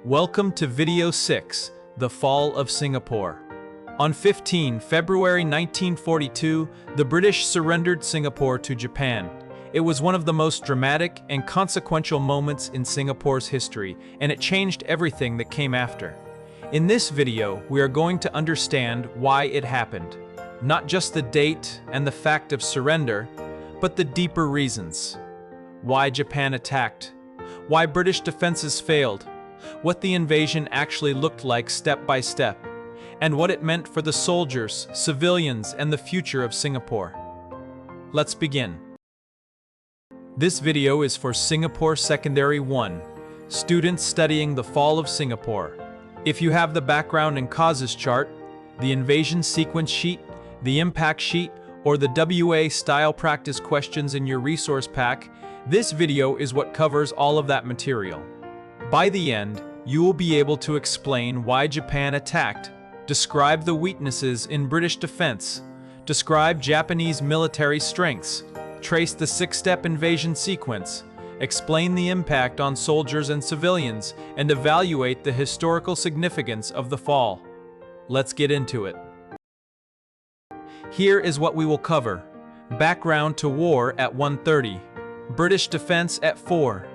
Welcome to Video 6, The Fall of Singapore. On 15 February 1942, the British surrendered Singapore to Japan. It was one of the most dramatic and consequential moments in Singapore's history, and it changed everything that came after. In this video, we are going to understand why it happened. Not just the date and the fact of surrender, but the deeper reasons. Why Japan attacked, why British defenses failed, what the invasion actually looked like step by step, and what it meant for the soldiers, civilians, and the future of Singapore. Let's begin. This video is for Singapore Secondary 1, students studying the fall of Singapore. If you have the background and causes chart, the invasion sequence sheet, the impact sheet, or the WWII style practice questions in your resource pack, this video is what covers all of that material. By the end, you will be able to explain why Japan attacked, describe the weaknesses in British defense, describe Japanese military strengths, trace the six-step invasion sequence, explain the impact on soldiers and civilians, and evaluate the historical significance of the fall. Let's get into it. Here is what we will cover. Background to war at 1:30. British defense at 4.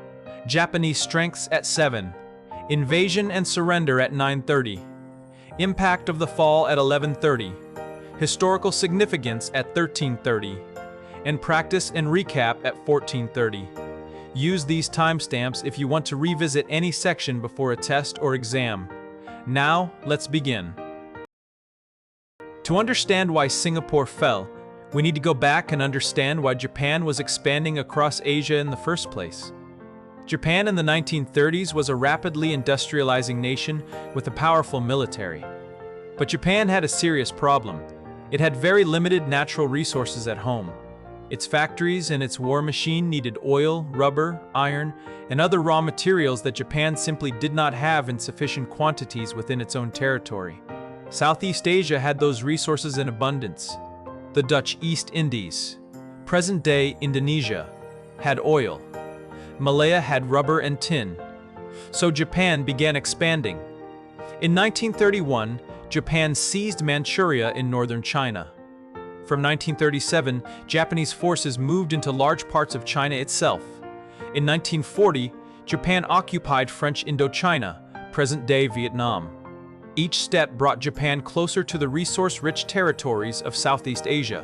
Japanese strengths at 7. Invasion and surrender at 9:30. Impact of the fall at 11:30. Historical significance at 13:30. And practice and recap at 14:30. Use these timestamps if you want to revisit any section before a test or exam. Now, let's begin. To understand why Singapore fell, we need to go back and understand why Japan was expanding across Asia in the first place. Japan in the 1930s was a rapidly industrializing nation with a powerful military. But Japan had a serious problem. It had very limited natural resources at home. Its factories and its war machine needed oil, rubber, iron, and other raw materials that Japan simply did not have in sufficient quantities within its own territory. Southeast Asia had those resources in abundance. The Dutch East Indies, present-day Indonesia, had oil. Malaya had rubber and tin. So Japan began expanding. In 1931, Japan seized Manchuria in northern China. From 1937, Japanese forces moved into large parts of China itself. In 1940, Japan occupied French Indochina, present-day Vietnam. Each step brought Japan closer to the resource-rich territories of Southeast Asia,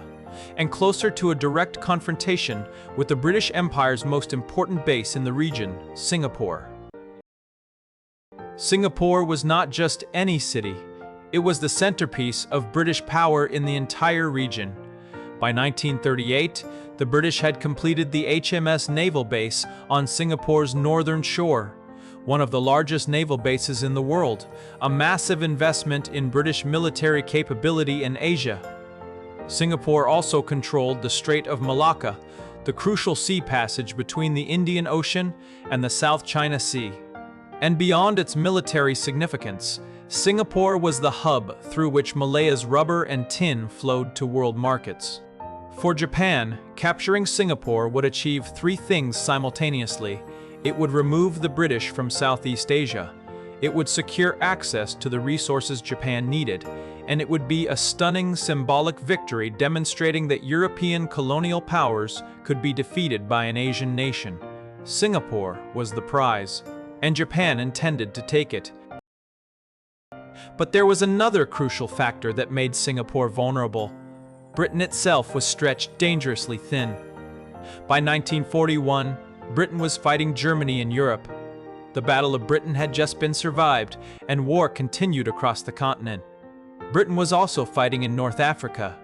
and closer to a direct confrontation with the British Empire's most important base in the region, Singapore. Singapore was not just any city, it was the centerpiece of British power in the entire region. By 1938, the British had completed the HMS naval base on Singapore's northern shore, one of the largest naval bases in the world, a massive investment in British military capability in Asia. Singapore also controlled the Strait of Malacca, the crucial sea passage between the Indian Ocean and the South China Sea. And beyond its military significance, Singapore was the hub through which Malaya's rubber and tin flowed to world markets. For Japan, capturing Singapore would achieve three things simultaneously. It would remove the British from Southeast Asia, it would secure access to the resources Japan needed, and it would be a stunning symbolic victory demonstrating that European colonial powers could be defeated by an Asian nation. Singapore was the prize, and Japan intended to take it. But there was another crucial factor that made Singapore vulnerable. Britain itself was stretched dangerously thin. By 1941, Britain was fighting Germany in Europe. The Battle of Britain had just been survived, and war continued across the continent. Britain was also fighting in North Africa.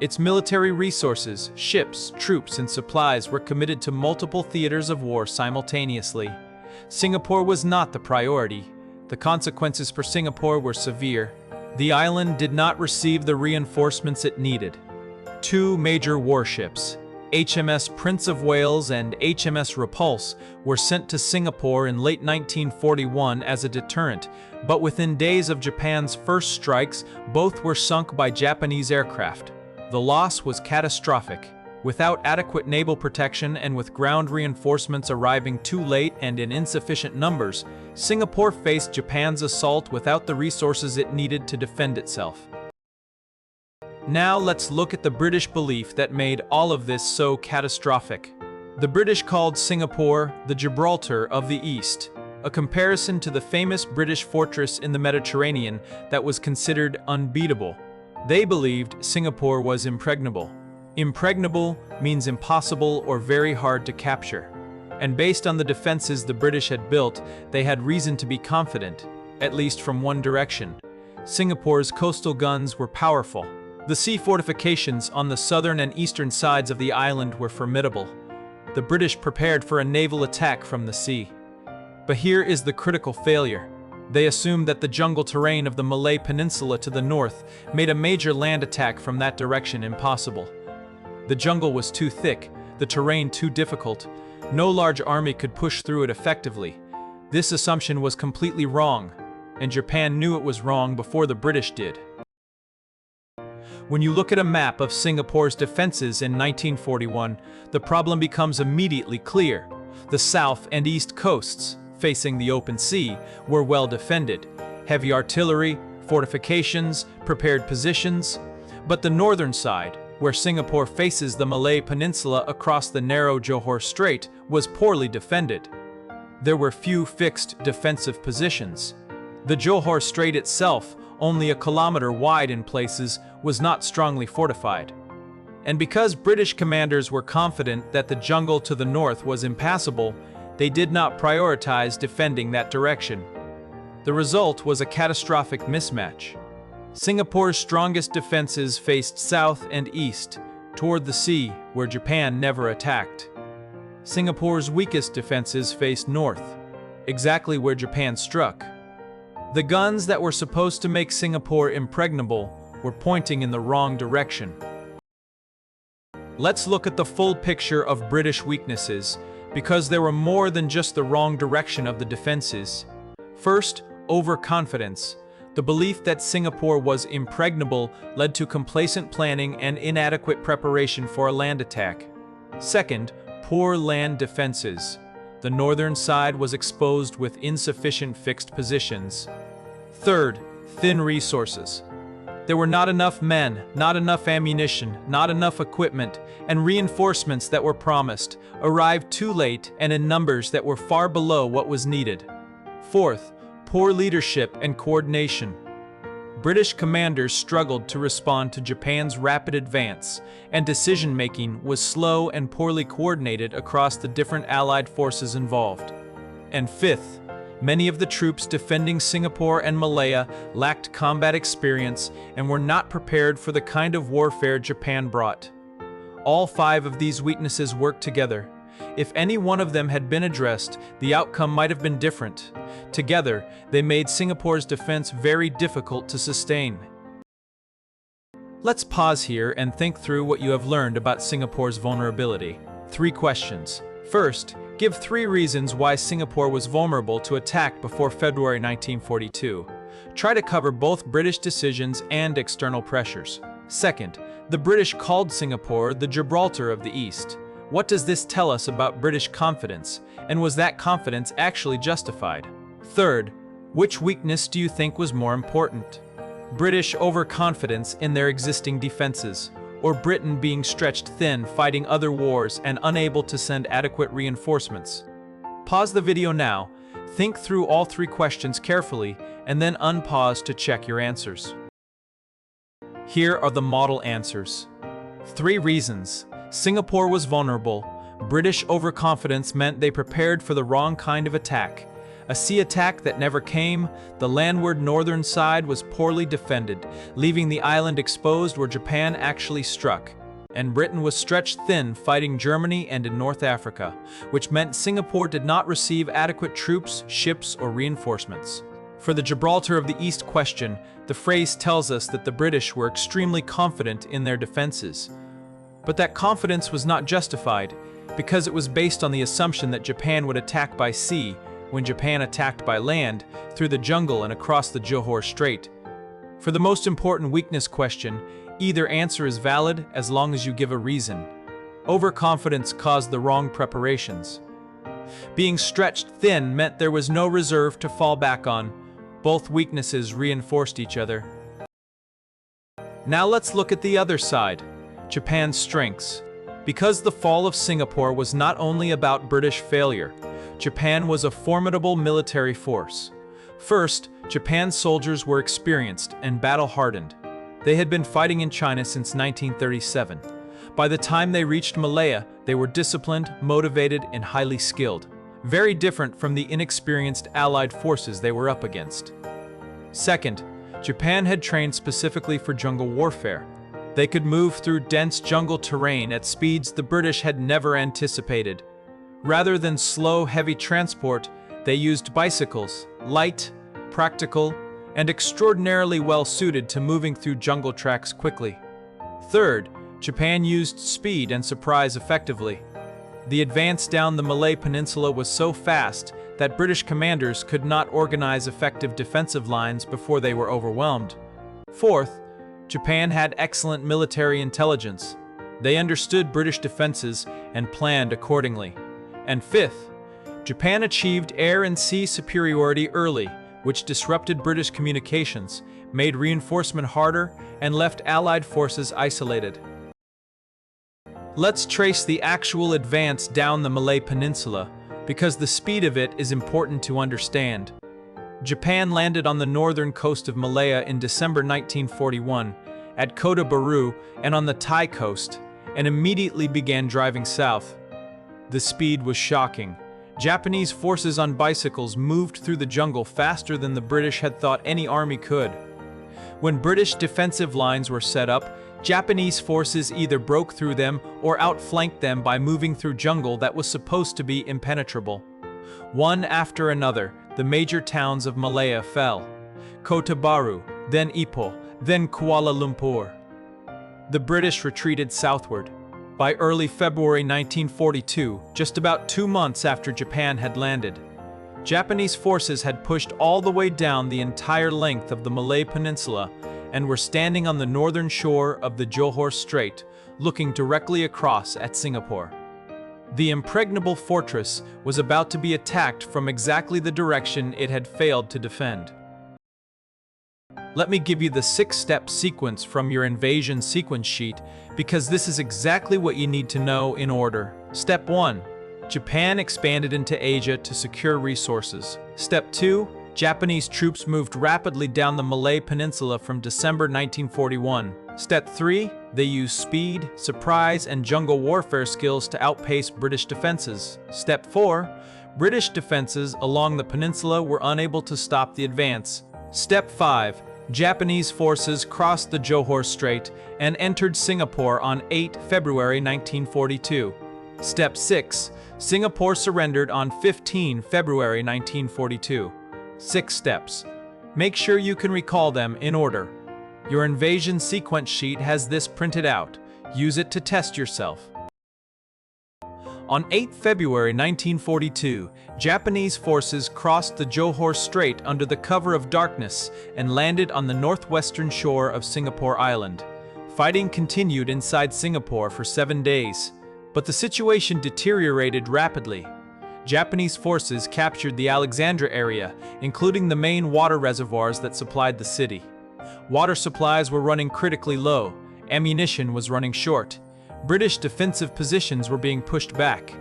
Its military resources, ships, troops, and supplies were committed to multiple theaters of war simultaneously. Singapore was not the priority. The consequences for Singapore were severe. The island did not receive the reinforcements it needed. Two major warships, HMS Prince of Wales and HMS Repulse, were sent to Singapore in late 1941 as a deterrent, but within days of Japan's first strikes, both were sunk by Japanese aircraft. The loss was catastrophic. Without adequate naval protection and with ground reinforcements arriving too late and in insufficient numbers, Singapore faced Japan's assault without the resources it needed to defend itself. Now let's look at the British belief that made all of this so catastrophic. The British called Singapore the Gibraltar of the East, a comparison to the famous British fortress in the Mediterranean that was considered unbeatable. They believed Singapore was impregnable. Impregnable means impossible or very hard to capture. And based on the defenses the British had built, they had reason to be confident, at least from one direction. Singapore's coastal guns were powerful. The sea fortifications on the southern and eastern sides of the island were formidable. The British prepared for a naval attack from the sea. But here is the critical failure. They assumed that the jungle terrain of the Malay Peninsula to the north made a major land attack from that direction impossible. The jungle was too thick, the terrain too difficult. No large army could push through it effectively. This assumption was completely wrong, and Japan knew it was wrong before the British did. When you look at a map of Singapore's defenses in 1941, the problem becomes immediately clear. The south and east coasts, facing the open sea, were well defended. Heavy artillery, fortifications, prepared positions. But the northern side, where Singapore faces the Malay Peninsula across the narrow Johor Strait, was poorly defended. There were few fixed defensive positions. The Johor Strait itself, only a kilometer wide in places, was not strongly fortified. And because British commanders were confident that the jungle to the north was impassable, they did not prioritize defending that direction. The result was a catastrophic mismatch. Singapore's strongest defenses faced south and east, toward the sea, where Japan never attacked. Singapore's weakest defenses faced north, exactly where Japan struck. The guns that were supposed to make Singapore impregnable were pointing in the wrong direction. Let's look at the full picture of British weaknesses, because there were more than just the wrong direction of the defenses. First, overconfidence. The belief that Singapore was impregnable led to complacent planning and inadequate preparation for a land attack. Second, poor land defenses. The northern side was exposed with insufficient fixed positions. Third, thin resources. There were not enough men, not enough ammunition, not enough equipment, and reinforcements that were promised arrived too late and in numbers that were far below what was needed. Fourth, poor leadership and coordination. British commanders struggled to respond to Japan's rapid advance, and decision-making was slow and poorly coordinated across the different Allied forces involved. And fifth, many of the troops defending Singapore and Malaya lacked combat experience and were not prepared for the kind of warfare Japan brought. All five of these weaknesses worked together. If any one of them had been addressed, the outcome might have been different. Together, they made Singapore's defense very difficult to sustain. Let's pause here and think through what you have learned about Singapore's vulnerability. 3 questions. First, give 3 reasons why Singapore was vulnerable to attack before February 1942. Try to cover both British decisions and external pressures. Second, the British called Singapore the Gibraltar of the East. What does this tell us about British confidence, and was that confidence actually justified? Third, which weakness do you think was more important? British overconfidence in their existing defenses, or Britain being stretched thin fighting other wars and unable to send adequate reinforcements? Pause the video now, think through all 3 questions carefully, and then unpause to check your answers. Here are the model answers. 3 reasons. Singapore was vulnerable. British overconfidence meant they prepared for the wrong kind of attack. A sea attack that never came, the landward northern side was poorly defended, leaving the island exposed where Japan actually struck. And Britain was stretched thin fighting Germany and in North Africa, which meant Singapore did not receive adequate troops, ships, or reinforcements. For the Gibraltar of the East question, the phrase tells us that the British were extremely confident in their defenses. But that confidence was not justified, because it was based on the assumption that Japan would attack by sea, when Japan attacked by land, through the jungle and across the Johor Strait. For the most important weakness question, either answer is valid as long as you give a reason. Overconfidence caused the wrong preparations. Being stretched thin meant there was no reserve to fall back on. Both weaknesses reinforced each other. Now let's look at the other side, Japan's strengths. Because the fall of Singapore was not only about British failure, Japan was a formidable military force. First, Japan's soldiers were experienced and battle-hardened. They had been fighting in China since 1937. By the time they reached Malaya, they were disciplined, motivated, and highly skilled. Very different from the inexperienced Allied forces they were up against. Second, Japan had trained specifically for jungle warfare. They could move through dense jungle terrain at speeds the British had never anticipated. Rather than slow, heavy transport, they used bicycles, light, practical, and extraordinarily well-suited to moving through jungle tracks quickly. Third, Japan used speed and surprise effectively. The advance down the Malay Peninsula was so fast that British commanders could not organize effective defensive lines before they were overwhelmed. Fourth, Japan had excellent military intelligence. They understood British defenses and planned accordingly. And fifth, Japan achieved air and sea superiority early, which disrupted British communications, made reinforcement harder, and left Allied forces isolated. Let's trace the actual advance down the Malay Peninsula, because the speed of it is important to understand. Japan landed on the northern coast of Malaya in December 1941, at Kota Baru and on the Thai coast, and immediately began driving south. The speed was shocking. Japanese forces on bicycles moved through the jungle faster than the British had thought any army could. When British defensive lines were set up, Japanese forces either broke through them or outflanked them by moving through jungle that was supposed to be impenetrable. One after another, the major towns of Malaya fell. Kota Baru, then Ipoh, then Kuala Lumpur. The British retreated southward. By early February 1942, just about 2 months after Japan had landed, Japanese forces had pushed all the way down the entire length of the Malay Peninsula and were standing on the northern shore of the Johor Strait, looking directly across at Singapore. The impregnable fortress was about to be attacked from exactly the direction it had failed to defend. Let me give you the 6-step sequence from your invasion sequence sheet, because this is exactly what you need to know in order. Step 1. Japan expanded into Asia to secure resources. Step 2. Japanese troops moved rapidly down the Malay Peninsula from December 1941. Step 3. They used speed, surprise, and jungle warfare skills to outpace British defenses. Step 4. British defenses along the peninsula were unable to stop the advance. Step 5. Japanese forces crossed the Johor Strait and entered Singapore on 8 February 1942. Step 6. Singapore surrendered on 15 February 1942. 6 steps. Make sure you can recall them in order. Your invasion sequence sheet has this printed out. Use it to test yourself. On 8 February 1942, Japanese forces crossed the Johor Strait under the cover of darkness and landed on the northwestern shore of Singapore Island. Fighting continued inside Singapore for 7 days, but the situation deteriorated rapidly. Japanese forces captured the Alexandra area, including the main water reservoirs that supplied the city. Water supplies were running critically low, ammunition was running short. British defensive positions were being pushed back.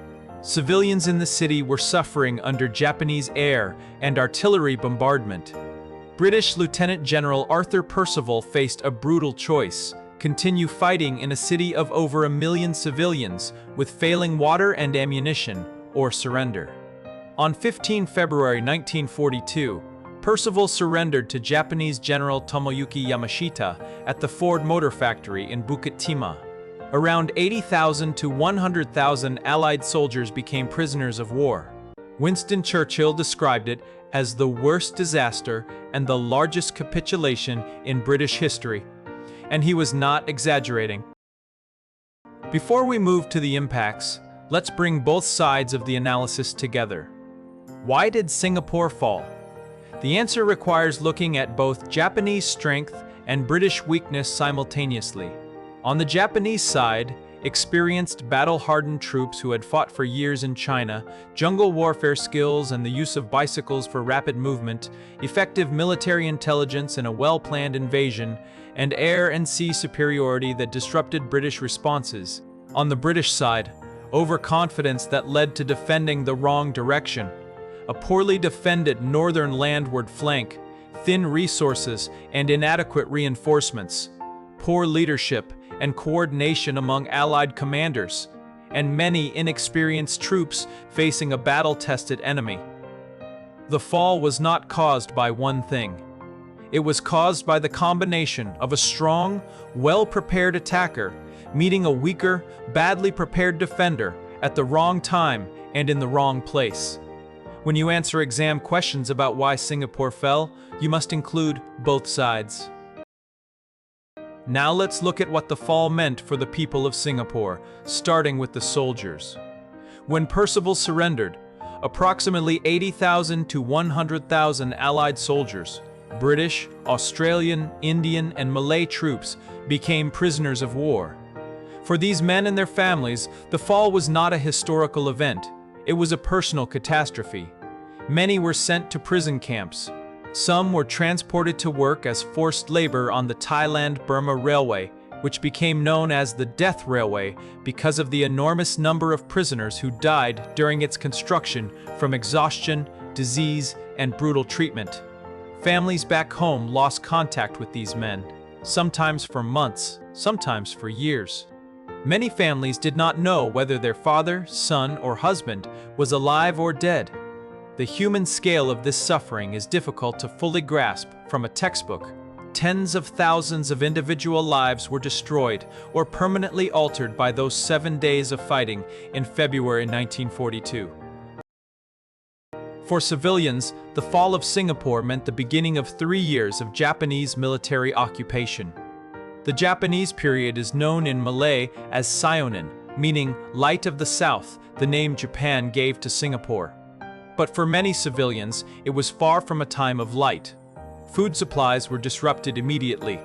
Civilians in the city were suffering under Japanese air and artillery bombardment. British Lieutenant General Arthur Percival faced a brutal choice: continue fighting in a city of over 1 million civilians with failing water and ammunition, or surrender. On 15 February 1942, Percival surrendered to Japanese General Tomoyuki Yamashita at the Ford Motor Factory in Bukit Timah. Around 80,000 to 100,000 Allied soldiers became prisoners of war. Winston Churchill described it as the worst disaster and the largest capitulation in British history, and he was not exaggerating. Before we move to the impacts, let's bring both sides of the analysis together. Why did Singapore fall? The answer requires looking at both Japanese strength and British weakness simultaneously. On the Japanese side, experienced battle-hardened troops who had fought for years in China, jungle warfare skills and the use of bicycles for rapid movement, effective military intelligence and a well-planned invasion, and air and sea superiority that disrupted British responses. On the British side, overconfidence that led to defending the wrong direction, a poorly defended northern landward flank, thin resources and inadequate reinforcements, poor leadership and coordination among Allied commanders, and many inexperienced troops facing a battle-tested enemy. The fall was not caused by one thing. It was caused by the combination of a strong, well-prepared attacker meeting a weaker, badly prepared defender at the wrong time and in the wrong place. When you answer exam questions about why Singapore fell, you must include both sides. Now let's look at what the fall meant for the people of Singapore, starting with the soldiers. When Percival surrendered, approximately 80,000 to 100,000 Allied soldiers, British, Australian, Indian, and Malay troops became prisoners of war. For these men and their families, the fall was not a historical event. It was a personal catastrophe. Many were sent to prison camps. Some were transported to work as forced labor on the Thailand-Burma Railway, which became known as the Death Railway because of the enormous number of prisoners who died during its construction from exhaustion, disease, and brutal treatment. Families back home lost contact with these men, sometimes for months, sometimes for years. Many families did not know whether their father, son, or husband was alive or dead. The human scale of this suffering is difficult to fully grasp from a textbook. Tens of thousands of individual lives were destroyed or permanently altered by those 7 days of fighting in February 1942. For civilians, the fall of Singapore meant the beginning of 3 years of Japanese military occupation. The Japanese period is known in Malay as Sionin, meaning light of the south, the name Japan gave to Singapore. But for many civilians, it was far from a time of light. Food supplies were disrupted immediately.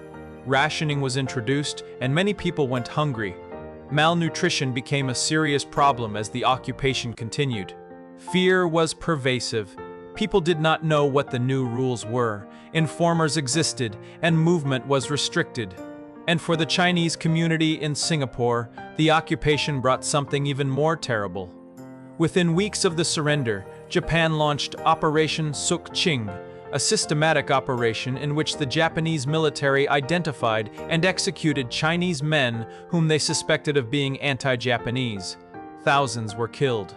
Rationing was introduced, and many people went hungry. Malnutrition became a serious problem as the occupation continued. Fear was pervasive. People did not know what the new rules were. Informers existed, and movement was restricted. And for the Chinese community in Singapore, the occupation brought something even more terrible. Within weeks of the surrender, Japan launched Operation Suk Ching, a systematic operation in which the Japanese military identified and executed Chinese men whom they suspected of being anti-Japanese. Thousands were killed.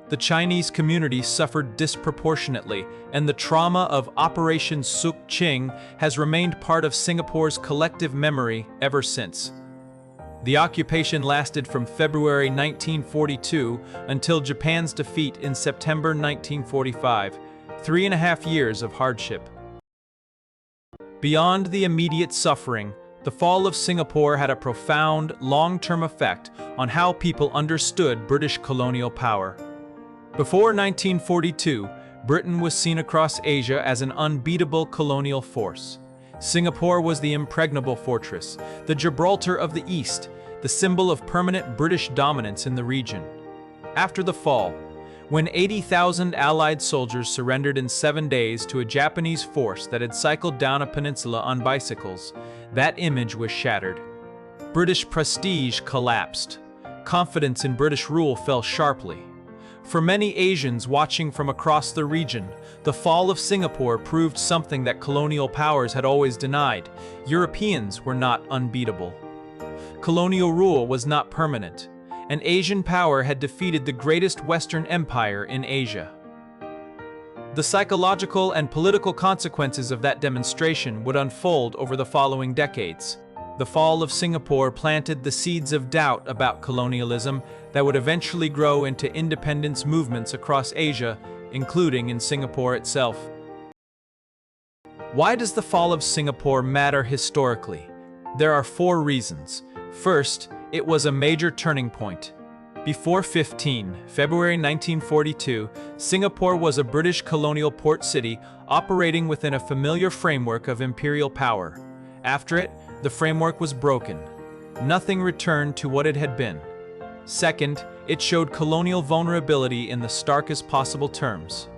The Chinese community suffered disproportionately, and the trauma of Operation Suk Ching has remained part of Singapore's collective memory ever since. The occupation lasted from February 1942 until Japan's defeat in September 1945, 3.5 years of hardship. Beyond the immediate suffering, the fall of Singapore had a profound, long-term effect on how people understood British colonial power. Before 1942, Britain was seen across Asia as an unbeatable colonial force. Singapore was the impregnable fortress, the Gibraltar of the East, the symbol of permanent British dominance in the region. After the fall, when 80,000 Allied soldiers surrendered in 7 days to a Japanese force that had cycled down a peninsula on bicycles, that image was shattered. British prestige collapsed. Confidence in British rule fell sharply. For many Asians watching from across the region, the fall of Singapore proved something that colonial powers had always denied: Europeans were not unbeatable. Colonial rule was not permanent. An Asian power had defeated the greatest Western empire in Asia. The psychological and political consequences of that demonstration would unfold over the following decades. The fall of Singapore planted the seeds of doubt about colonialism that would eventually grow into independence movements across Asia, including in Singapore itself. Why does the fall of Singapore matter historically? There are 4 reasons. First, it was a major turning point. Before February 1942, Singapore was a British colonial port city operating within a familiar framework of imperial power. After it, the framework was broken. Nothing returned to what it had been. Second, it showed colonial vulnerability in the starkest possible terms.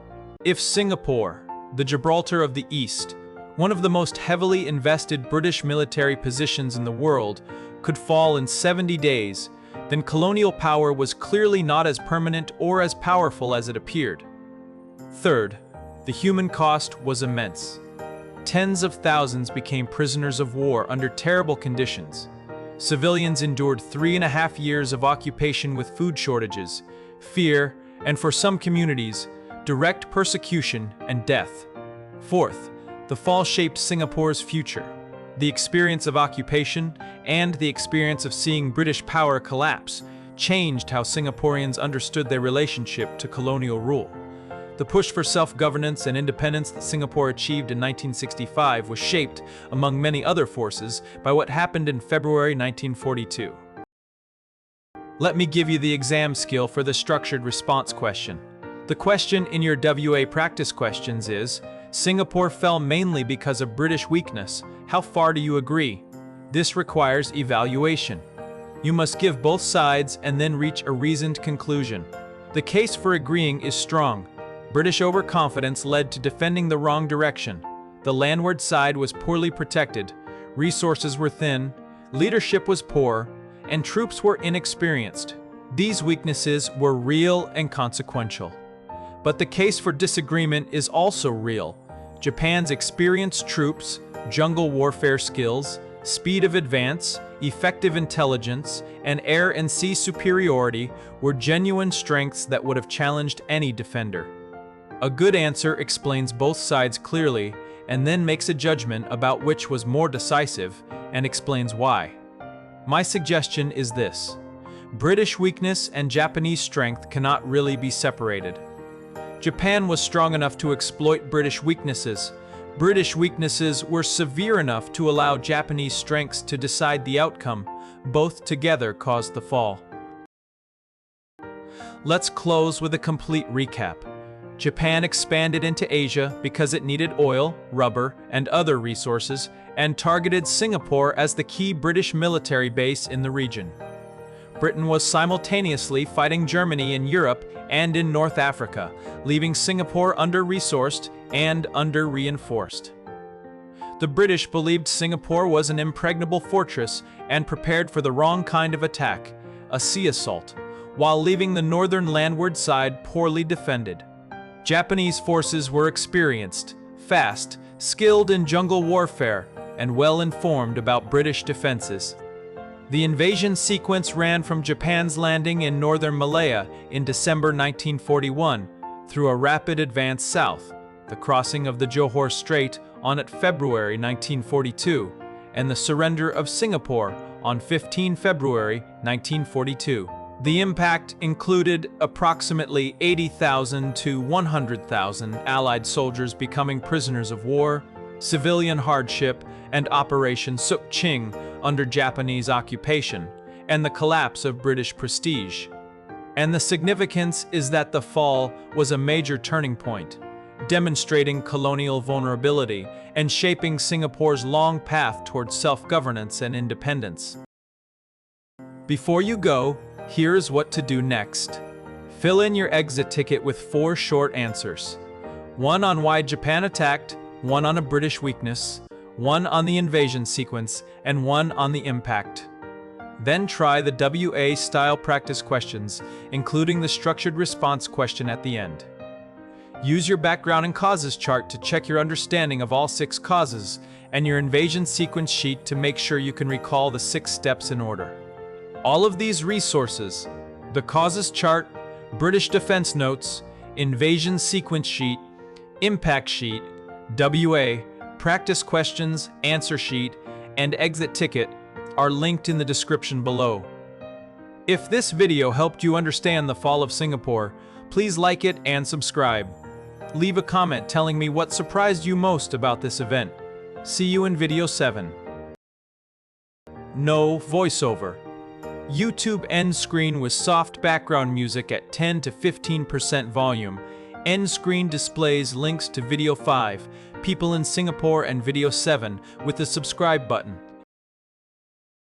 If Singapore, the Gibraltar of the East, one of the most heavily invested British military positions in the world, could fall in 70 days, then colonial power was clearly not as permanent or as powerful as it appeared. Third, the human cost was immense. Tens of thousands became prisoners of war under terrible conditions. Civilians endured 3.5 years of occupation with food shortages, fear, and for some communities, direct persecution and death. Fourth, the fall shaped Singapore's future. The experience of occupation and the experience of seeing British power collapse changed how Singaporeans understood their relationship to colonial rule. The push for self-governance and independence that Singapore achieved in 1965 was shaped, among many other forces, by what happened in February 1942. Let me give you the exam skill for the structured response question. The question in your WA practice questions is, Singapore fell mainly because of British weakness. How far do you agree? This requires evaluation. You must give both sides and then reach a reasoned conclusion. The case for agreeing is strong. British overconfidence led to defending the wrong direction. The landward side was poorly protected, resources were thin, leadership was poor, and troops were inexperienced. These weaknesses were real and consequential. But the case for disagreement is also real. Japan's experienced troops, jungle warfare skills, speed of advance, effective intelligence, and air and sea superiority were genuine strengths that would have challenged any defender. A good answer explains both sides clearly and then makes a judgment about which was more decisive and explains why. My suggestion is this: British weakness and Japanese strength cannot really be separated. Japan was strong enough to exploit British weaknesses. British weaknesses were severe enough to allow Japanese strengths to decide the outcome. Both together caused the fall. Let's close with a complete recap. Japan expanded into Asia because it needed oil, rubber, and other resources, and targeted Singapore as the key British military base in the region. Britain was simultaneously fighting Germany in Europe and in North Africa, leaving Singapore under-resourced and under-reinforced. The British believed Singapore was an impregnable fortress and prepared for the wrong kind of attack, a sea assault, while leaving the northern landward side poorly defended. Japanese forces were experienced, fast, skilled in jungle warfare, and well-informed about British defenses. The invasion sequence ran from Japan's landing in northern Malaya in December 1941 through a rapid advance south, the crossing of the Johor Strait on February 1942, and the surrender of Singapore on 15 February 1942. The impact included approximately 80,000 to 100,000 Allied soldiers becoming prisoners of war, civilian hardship, and Operation Suk Ching under Japanese occupation, and the collapse of British prestige. And the significance is that the fall was a major turning point, demonstrating colonial vulnerability and shaping Singapore's long path towards self-governance and independence. Before you go, here's what to do next. Fill in your exit ticket with 4 short answers. 1 on why Japan attacked, 1 on a British weakness, 1 on the invasion sequence, and 1 on the impact. Then try the WA-style practice questions, including the structured response question at the end. Use your background and causes chart to check your understanding of all 6 causes, and your invasion sequence sheet to make sure you can recall the 6 steps in order. All of these resources, the causes chart, British defense notes, invasion sequence sheet, impact sheet, WA, practice questions, answer sheet, and exit ticket, are linked in the description below. If this video helped you understand the fall of Singapore, please like it and subscribe. Leave a comment telling me what surprised you most about this event. See you in video 7. No voiceover. YouTube end screen with soft background music at 10 to 15% volume. End screen displays links to video 5, People in Singapore, and video 7 with the subscribe button.